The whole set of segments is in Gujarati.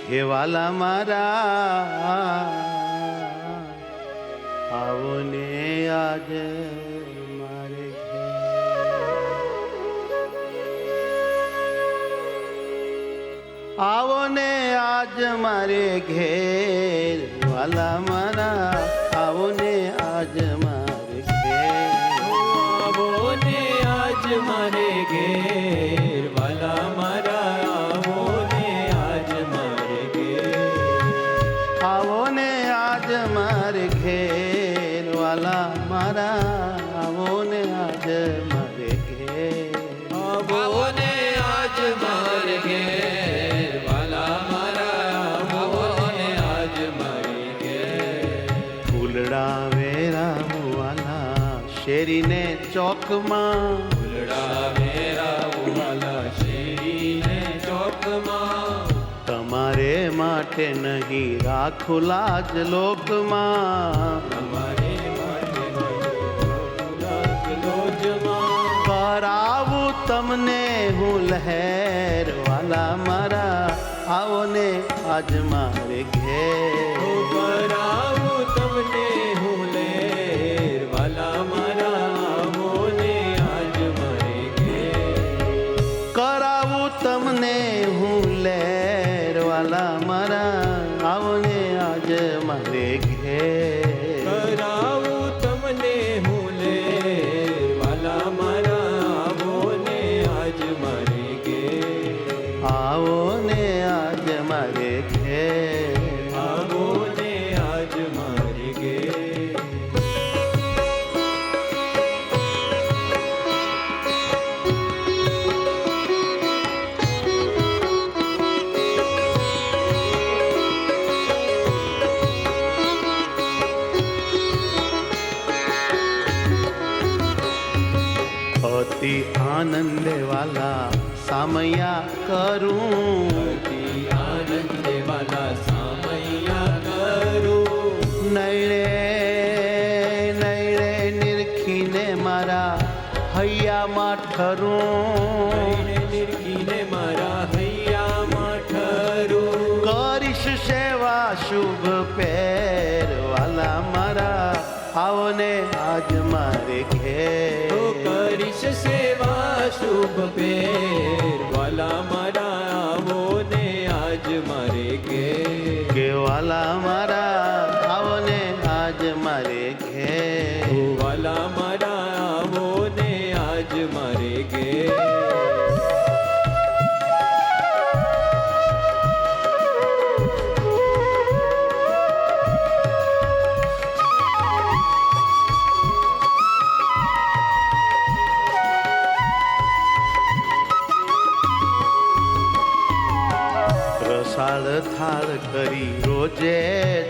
હે વાલા મારા આવો ને આજે મારે આવો ને આજ મારે ઘેર વાલા મારા આવો ને આજ મારે ઘેર આવો ને આજ મારે ઘેર વાલા મારા આવો ને આજ મારે ઘેર આવો ને આજ મારે ઘેર વાલા મારા આવો ને આજ મારે ઘેર આવો ને આજ મારે ઘેર વાલા મારા આવો ને આજ મારે ઘેર ફૂલડા વેરા વાલા શેરીને ચોકમાં ફૂલડા વેરા વાલા શેરીને ચોકમાં તમારે માટે નહીં રાખું લાજ લોકમાં તમારે માટે લોજમાં કરાવું તમને હું લહેર વાલા મારા આવો ને આજ મારે ઘેર કરાવું તમને હું લેર વાલા મારા આવો ને આજ મારે ઘેર કરાવું તમને હું લહેર વાલા મારા આવો ને આજ મારે ઘેર કરાવું તમને હું લેર વાલા મારા આવો ને આજ મારે ઘેર આવો ને આજ મારે ઘેર આવો ને આજ મારે ઘેર અતિ આનંદ વાલા સામયા કરું અતિ આનંદ વાલા સામૈયા કરું નૈણે નૈણે નિરખીને મારા હૈયામાં ઠરું નિરખીને મારા હૈયામાં ઠરું કરીશ સેવા શુભ પેર વાલા મારા આવો ને આજ મારે ઘેર કરીશ સેવા શુભ પેર વાલા મારા આવો ને આજ મારે ઘેર કે વાલા મારા આવો ને આજ મારે ઘેર વાલા મારા આવો ને આજ મારે ઘેર રસાળ થાળ કરી રોજે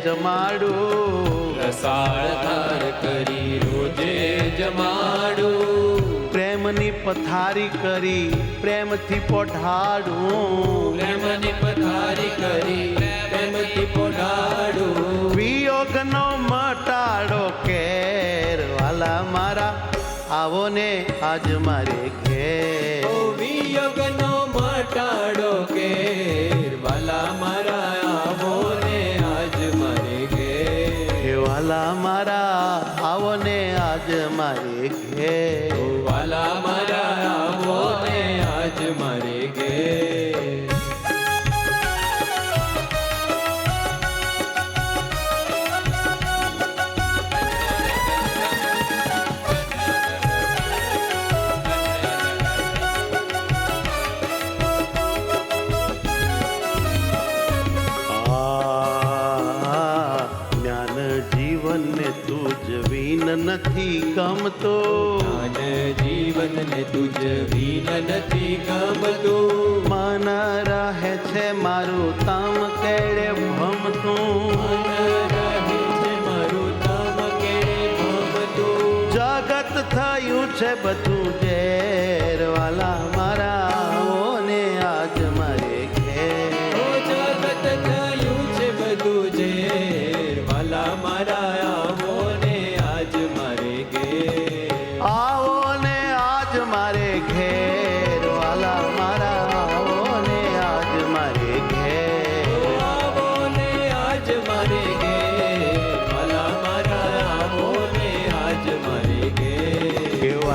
જમાડું રસાળ થાળ કરી રોજે જમાડું પ્રેમની પથારી કરી પ્રેમથી પોઢાડું પ્રેમની પથારી કરી પ્રેમથી પોઢાડું વિયોગનો મટાડો કેર વાલા મારા આવો ને આજ મારે ઘેર વિયોગનો મટાડો કેર વાલા મારા આવો ને આજ મારે ઘેર હે વાલા મારા આવો ને આજ મારે ઘેર વાલા મારા આવો ને આજ મારે ઘેર જ્ઞાન જીવનને તુજ વિન નથી ગમતો જ્ઞાન જીવનને તુજ વિન નથી ગમતું મન રહે છે મારું તમ કેળે ભમતું મન રહે છે મારું તમ કેળે ભમતું જગત થયું છે બધું ઝેર વાલા મારા આવો ને આજ મારે ઘેર જગત થયું છે બધું ઝેર વાલા મારા આવો ને આજ મારે ઘેર આવો ને આજ મારે ઘેર વાલા મારા આવો ને આજ મારે ઘેર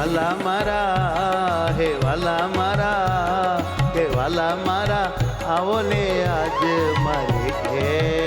વાલા મારા હે વાલા મારા હે વાલા મારા આવો ને આજ મારે ઘેર